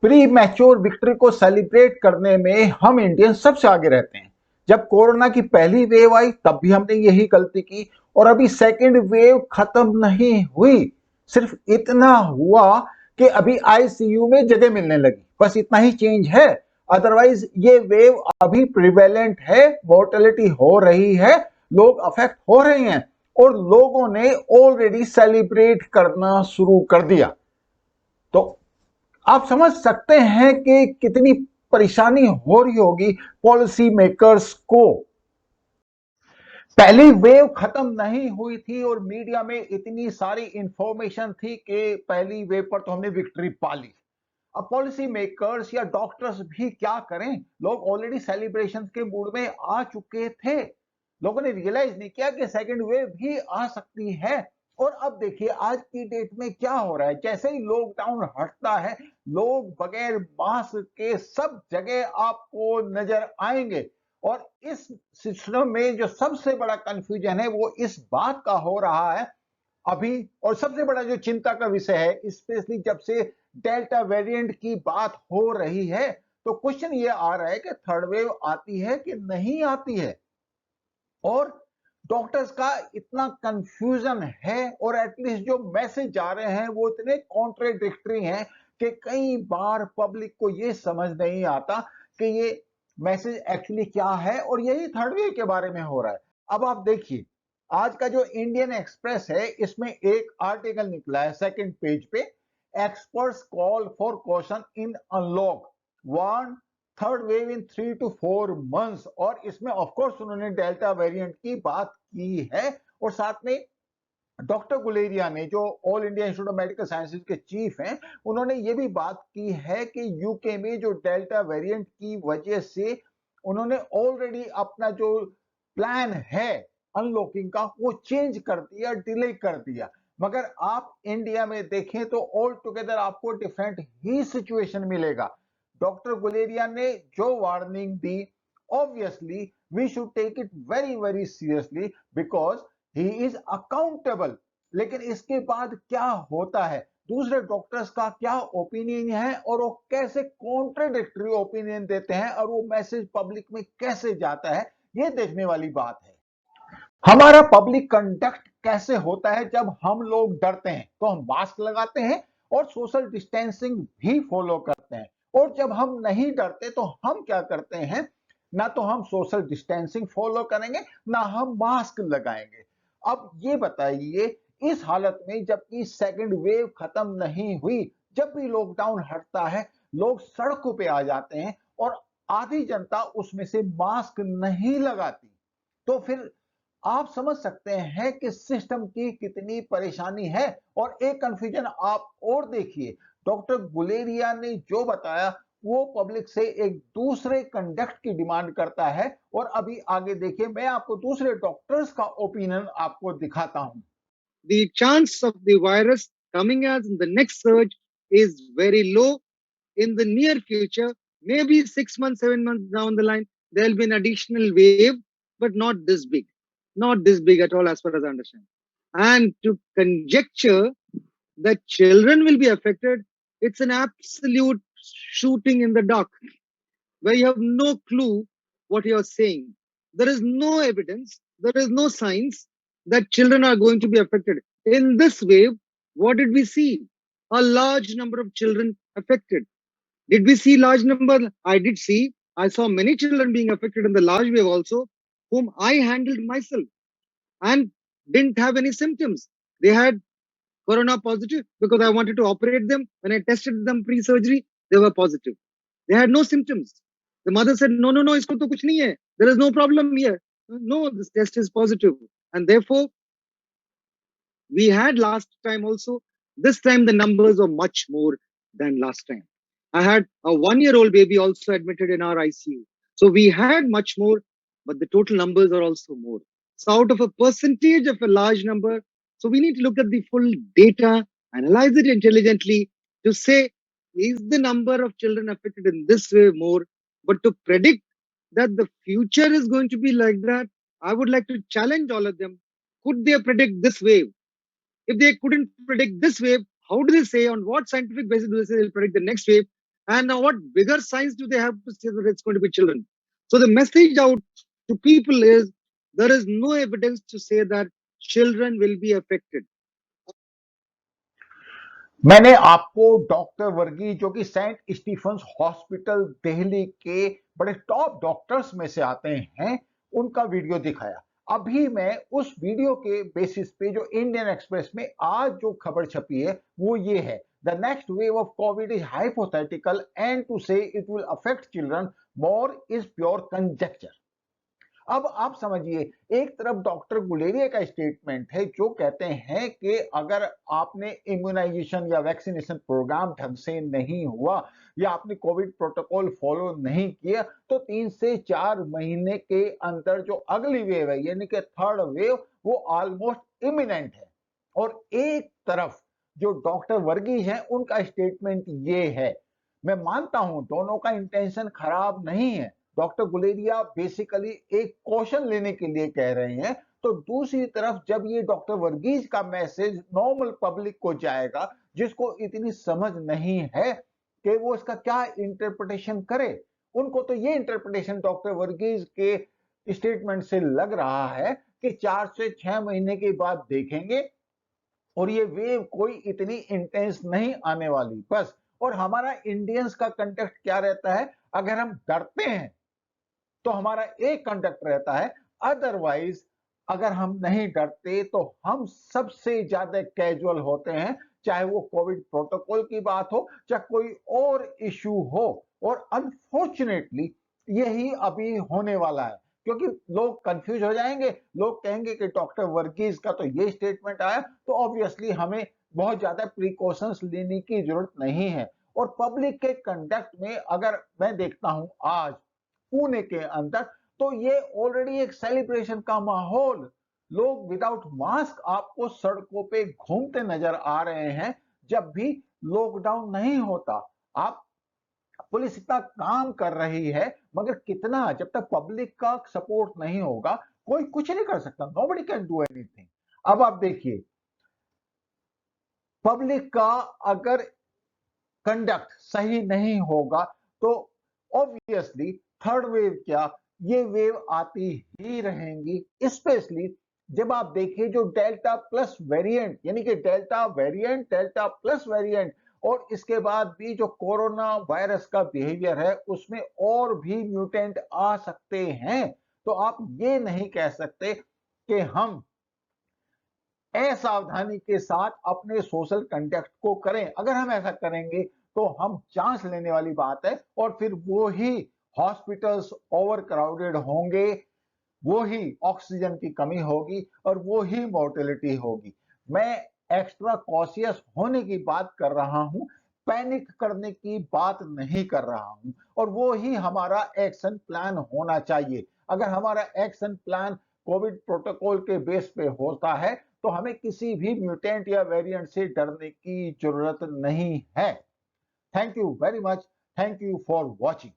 Pre mature victory को celebrate करने में हम इंडियन सबसे आगे रहते हैं। जब कोरोना की पहली वेव आई तब भी हमने यही गलती की, और अभी सेकेंड वेव खत्म नहीं हुई। सिर्फ इतना हुआ कि अभी आईसीयू में जगह मिलने लगी, बस इतना ही चेंज है। अदरवाइज ये वेव अभी प्रिवेलेंट है, मोर्टेलिटी हो रही है, लोग अफेक्ट हो रहे हैं, और लोगों ने ऑलरेडी सेलिब्रेट करना शुरू कर दिया। तो आप समझ सकते हैं कि कितनी परेशानी हो रही होगी पॉलिसी मेकर्स को। पहली वेव खत्म नहीं हुई थी और मीडिया में इतनी सारी इंफॉर्मेशन थी कि पहली वेव पर तो हमने विक्ट्री पा ली। अब पॉलिसी मेकर्स या डॉक्टर्स भी क्या करें, लोग ऑलरेडी सेलिब्रेशन के मूड में आ चुके थे। लोगों ने रियलाइज नहीं किया कि सेकेंड वेव भी आ सकती है। और अब देखिए आज की डेट में क्या हो रहा है, जैसे ही लॉकडाउन हटता है, लोग बगैर मास्क के सब जगह आपको नजर आएंगे। और इस सिस्टम में जो सबसे बड़ा कंफ्यूजन है वो इस बात का हो रहा है अभी, और सबसे बड़ा जो चिंता का विषय है, स्पेशली जब से डेल्टा वेरिएंट की बात हो रही है, तो क्वेश्चन ये आ रहा है कि थर्ड वेव आती है कि नहीं आती है। और डॉक्टर्स का इतना कंफ्यूजन है, और एटलीस्ट जो मैसेज आ रहे हैं वो इतने कॉन्ट्रेडिक्टरी हैं कि कई बार पब्लिक को ये समझ नहीं आता कि ये मैसेज एक्चुअली क्या है, और यही थर्ड वेव के बारे में हो रहा है। अब आप देखिए आज का जो इंडियन एक्सप्रेस है, इसमें एक आर्टिकल निकला है सेकंड पेज पे, experts call for caution in unlock, one third wave in 3 to 4 months। और इसमें ऑफ कोर्स उन्होंने डेल्टा वेरिएंट की बात की है, और साथ में डॉक्टर गुलेरिया ने, जो all India institute of medical sciences के चीफ हैं, उन्होंने ये भी बात की है कि यूके में जो डेल्टा वेरिएंट की वजह से उन्होंने ऑलरेडी अपना जो प्लान है अनलॉकिंग का वो चेंज कर दिया, डिले कर दिया। मगर आप इंडिया में देखें तो ऑल टुगेदर आपको डिफरेंट ही सिचुएशन मिलेगा। डॉक्टर गुलेरिया ने जो वार्निंग दी, obviously we should take it very very seriously, because he is accountable. लेकिन इसके बाद क्या होता है, दूसरे डॉक्टर्स का क्या ओपिनियन है, और वो कैसे कॉन्ट्रडिक्टरी ओपिनियन देते हैं, और वो मैसेज पब्लिक में कैसे जाता है, ये देखने वाली बात है। हमारा पब्लिक कंडक्ट कैसे होता है, जब हम लोग डरते हैं तो हम मास्क लगाते हैं और सोशल डिस्टेंसिंग भी फॉलो करते हैं, और जब हम नहीं डरते तो हम क्या करते हैं, ना तो हम सोशल डिस्टेंसिंग फॉलो करेंगे, ना हम मास्क लगाएंगे। अब ये बताइए, इस हालत में जबकि सेकंड वेव खत्म नहीं हुई, जब भी लॉकडाउन हटता है लोग सड़कों पे आ जाते हैं, और आधी जनता उसमें से मास्क नहीं लगाती। तो फिर आप समझ सकते हैं कि सिस्टम की कितनी परेशानी है। और एक कंफ्यूजन आप और देखिए, डॉक्टर गुलेरिया ने जो बताया वो पब्लिक से एक दूसरे कंडक्ट की डिमांड करता है। और अभी आगे देखिए, मैं आपको दूसरे डॉक्टर्स का ओपिनियन आपको दिखाता हूं। The chance of the virus coming as in the next surge is very low. In the near future, maybe 6 months, 7 months down the line, there'll be an additional wave, but not this big. Not this big at all, as far as I understand. And to conjecture that children will be affected, it's an absolute shooting in the dark, where you have no clue what you're saying. There is no evidence, there is no signs that children are going to be affected. In this wave, what did we see? A large number of children affected. Did we see large number? I did see. I saw many children being affected in the large wave also, whom I handled myself and didn't have any symptoms. They had corona positive because I wanted to operate them. When I tested them pre-surgery, they were positive. They had no symptoms. The mother said, no, no, no, isko to kuch nahi hai. There is no problem here. No, this test is positive. And therefore, we had last time also. This time the numbers were much more than last time. I had a 1-year-old baby also admitted in our ICU. So we had much more, but the total numbers are also more. So out of a percentage of a large number, so we need to look at the full data, analyze it intelligently to say, is the number of children affected in this way more? But to predict that the future is going to be like that, I would like to challenge all of them. Could they predict this wave? If they couldn't predict this wave, how do they say, on what scientific basis do they say they'll predict the next wave? And now, what bigger signs do they have to say that it's going to be children? So the message out to people is there is no evidence to say that children will be affected. मैंने आपको doctor Verghese जो कि Saint Stephens hospital Delhi के बड़े top doctors में से आते हैं उनका वीडियो दिखाया। अभी मैं उस वीडियो के बेसिस पे जो इंडियन एक्सप्रेस में आज जो खबर छपी है वो ये है, the next wave of covid is hypothetical and to say it will affect children more is pure conjecture. अब आप समझिए, एक तरफ डॉक्टर गुलेरिया का स्टेटमेंट है जो कहते हैं कि अगर आपने इम्यूनाइजेशन या वैक्सीनेशन प्रोग्राम ढंग से नहीं हुआ या आपने कोविड प्रोटोकॉल फॉलो नहीं किया तो 3 से 4 महीने के अंदर जो अगली वेव है यानी कि थर्ड वेव वो ऑलमोस्ट इमिनेंट है। और एक तरफ जो डॉक्टर वर्गीज हैं उनका स्टेटमेंट ये है। मैं मानता हूं दोनों का इंटेंशन खराब नहीं है, डॉक्टर गुलेरिया बेसिकली एक क्वेश्चन लेने के लिए कह रहे हैं, तो दूसरी तरफ जब ये डॉक्टर वर्गीज का मैसेज नॉर्मल पब्लिक को जाएगा जिसको इतनी समझ नहीं है कि वो इसका क्या इंटरप्रिटेशन करे, उनको तो ये इंटरप्रिटेशन डॉक्टर वर्गीज के स्टेटमेंट से लग रहा है कि 4 से 6 महीने के बाद देखेंगे और ये वेव कोई इतनी इंटेंस नहीं आने वाली बस। और हमारा इंडियंस का कंटेक्ट क्या रहता है, अगर हम डरते हैं तो हमारा एक कंडक्ट रहता है, अदरवाइज अगर हम नहीं डरते तो हम सबसे ज्यादा कैजुअल होते हैं, चाहे वो कोविड प्रोटोकॉल की बात हो चाहे कोई और इशू हो। और अनफॉर्चुनेटली यही अभी होने वाला है क्योंकि लोग कंफ्यूज हो जाएंगे, लोग कहेंगे कि डॉक्टर वर्गीज का तो ये स्टेटमेंट आया तो ऑब्वियसली हमें बहुत ज्यादा प्रिकॉशंस लेने की जरूरत नहीं है। और पब्लिक के कंडक्ट में अगर मैं देखता हूं आज पुणे के अंदर तो ये ऑलरेडी एक सेलिब्रेशन का माहौल, लोग विदाउट मास्क आपको सड़कों पे घूमते नजर आ रहे हैं जब भी लॉकडाउन नहीं होता। आप पुलिस इतना काम कर रही है मगर कितना, जब तक पब्लिक का सपोर्ट नहीं होगा कोई कुछ नहीं कर सकता, नोबडी कैन डू एनीथिंग। अब आप देखिए पब्लिक का अगर कंडक्ट सही नहीं होगा तो ऑब्वियसली थर्ड वेव क्या, ये वेव आती ही रहेंगी। स्पेशली जब आप देखिए जो डेल्टा प्लस वेरिएंट यानी कि delta variant delta plus variant और इसके बाद भी जो कोरोना वायरस का बिहेवियर है उसमें और भी म्यूटेंट आ सकते हैं। तो आप ये नहीं कह सकते कि हम असावधानी के साथ अपने सोशल कंडक्ट को करें। अगर हम ऐसा करेंगे तो हम चांस लेने वाली बात है और फिर वो ही हॉस्पिटल्स ओवर क्राउडेड होंगे, वो ही ऑक्सीजन की कमी होगी और वो ही मोर्टेलिटी होगी। मैं एक्स्ट्रा कॉशियस होने की बात कर रहा हूं, पैनिक करने की बात नहीं कर रहा हूं। और वो ही हमारा एक्शन प्लान होना चाहिए। अगर हमारा एक्शन प्लान कोविड प्रोटोकॉल के बेस पे होता है तो हमें किसी भी म्यूटेंट या वेरिएंट से डरने की जरूरत नहीं है। Thank you very much, thank you for watching.